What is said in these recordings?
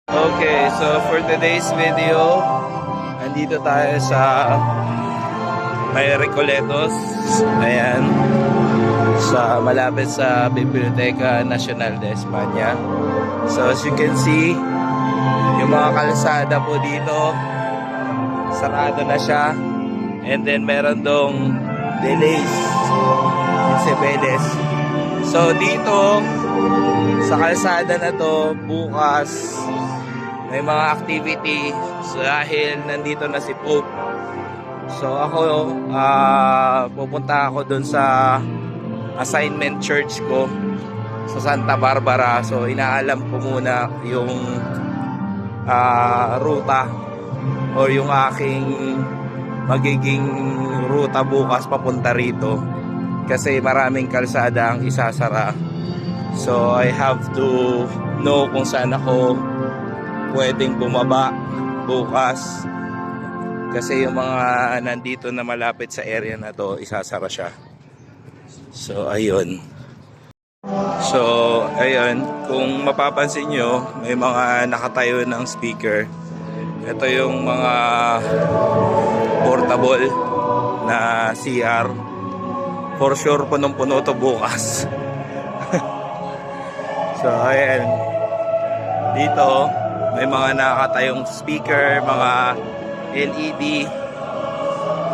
Okay, so for today's video, andito tayo sa may Recoletos. Ayan, sa malapit sa Biblioteca Nacional de España. So as you can see, yung mga kalsada po dito, sarado na siya. And then meron dong delays in Cebeles. So dito, sa kalsada na to, bukas, may mga activity dahil nandito na si Pope. So ako, pupunta ako dun sa assignment church ko sa Santa Barbara. So inaalam ko muna yung ruta o yung aking magiging ruta bukas papunta rito kasi maraming kalsada ang isasara. So I have to know kung saan ako pwedeng bumaba bukas kasi yung mga nandito na malapit sa area na to isasara siya. So ayun. So ayun, kung mapapansin nyo, may mga nakatayo ng speaker. Ito yung mga portable na CR. For sure punong-puno to bukas. So ayan, dito may mga nakatayong speaker, mga LED.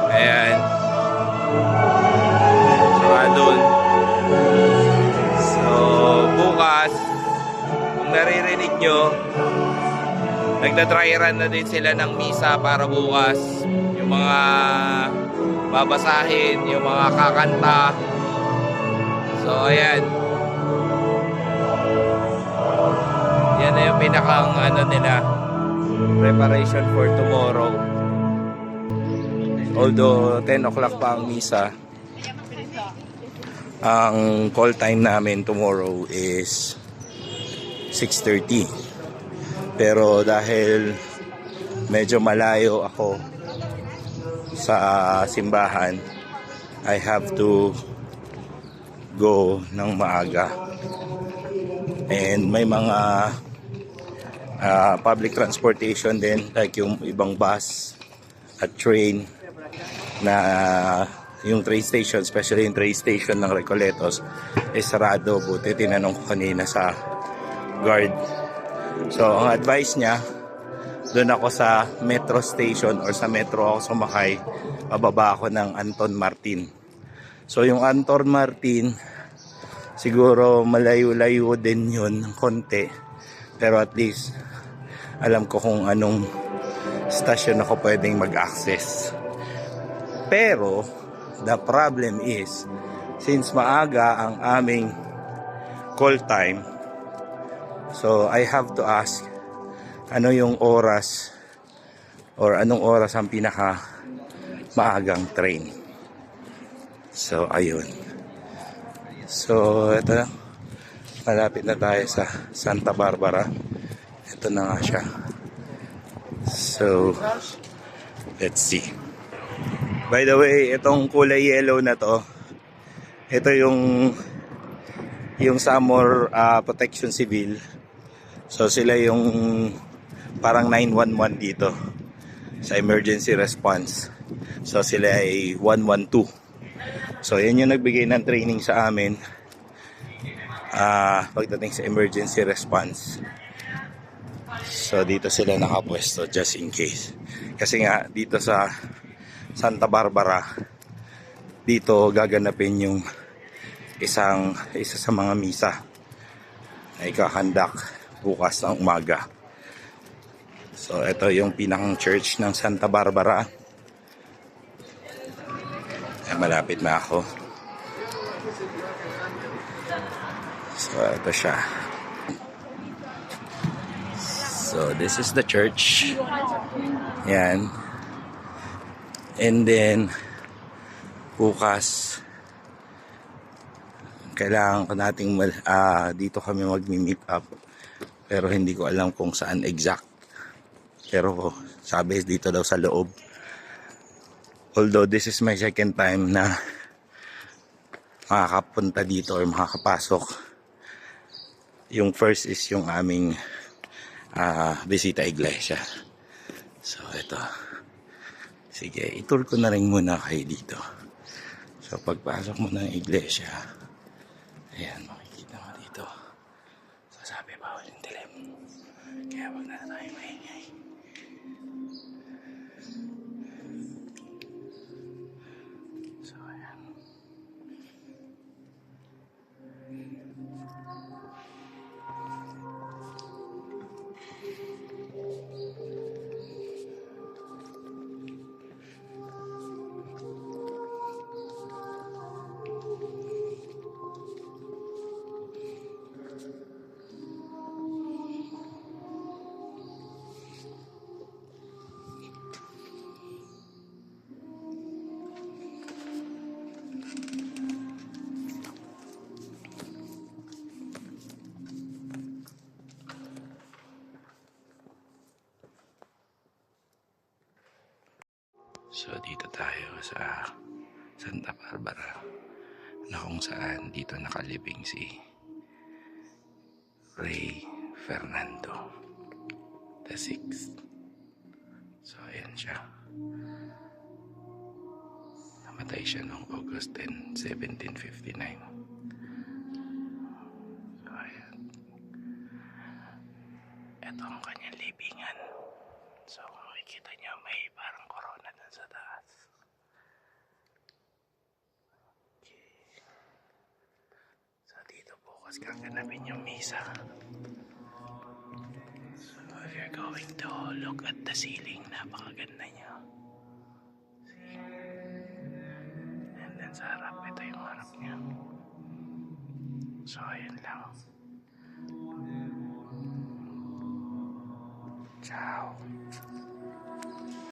Ayan. So doon. So bukas, kung naririnig nyo, nagda-dry run na din sila ng misa para bukas. Yung mga babasahin, yung mga kakanta. So ayan. Yan na yung pinakang nila, preparation for tomorrow. Although 10 o'clock pa ang misa, ang call time namin tomorrow is 6:30. Pero dahil medyo malayo ako sa simbahan, I have to go ng maaga. And may mga public transportation din, like yung ibang bus at train na yung train station, especially yung train station ng Recoletos, is sarado. Buti tinanong ko kanina sa guard. So ang advice niya, doon ako sa metro station or sa metro ako sumakay, pababa ako ng Anton Martin. So yung Anton Martin, siguro malayo-layo din yun ng konti, pero at least alam ko kung anong station ako pwedeng mag-access. Pero the problem is, since maaga ang aming call time, so I have to ask ano yung oras or anong oras ang pinaka maagang train. So ayun. So ito na, malapit na tayo sa Santa Barbara. Ito na nga siya. So let's see. By the way, itong kulay yellow na to, ito yung Samor Protection Civil. So sila yung parang 911 dito sa emergency response. So sila ay 112. So yan yung nagbigay ng training sa amin pagdating sa emergency response. So dito sila nakapwesto just in case. Kasi nga dito sa Santa Barbara, dito gaganapin yung isa sa mga misa na ikakandak bukas ng umaga. So ito yung pinakang church ng Santa Barbara. Malapit na ako. So ito siya. So this is the church. Yan. And then bukas kailangan ko nating dito kami magmi-meet up, pero hindi ko alam kung saan exact. Pero sabi dito daw sa loob. Although this is my second time na makakapunta dito or makakapasok. Yung first is yung aming bisita iglesia. So, ito. Sige, itour ko na rin muna kayo dito. So, pagpasok mo ng iglesia, ayan, makikita mo dito. So, sabi, bawal yung dilim. Kaya wag na tayo maingay. So, ayan. So, dito tayo sa Santa Barbara na kung saan dito nakalibing si Rey Fernando VI. So, ayan siya. Namatay siya noong August 10, 1759. So, ayan. Ito ang kanyang libingan. So, kung makikita niyo, may parang corona dun sa taas. Okay. So, dito bukas gaganapin yung misa. So, if you're going to look at the ceiling, napakaganda niya. See? And then sa harap, ito yung harap niya. So, ayun lang. Ciao.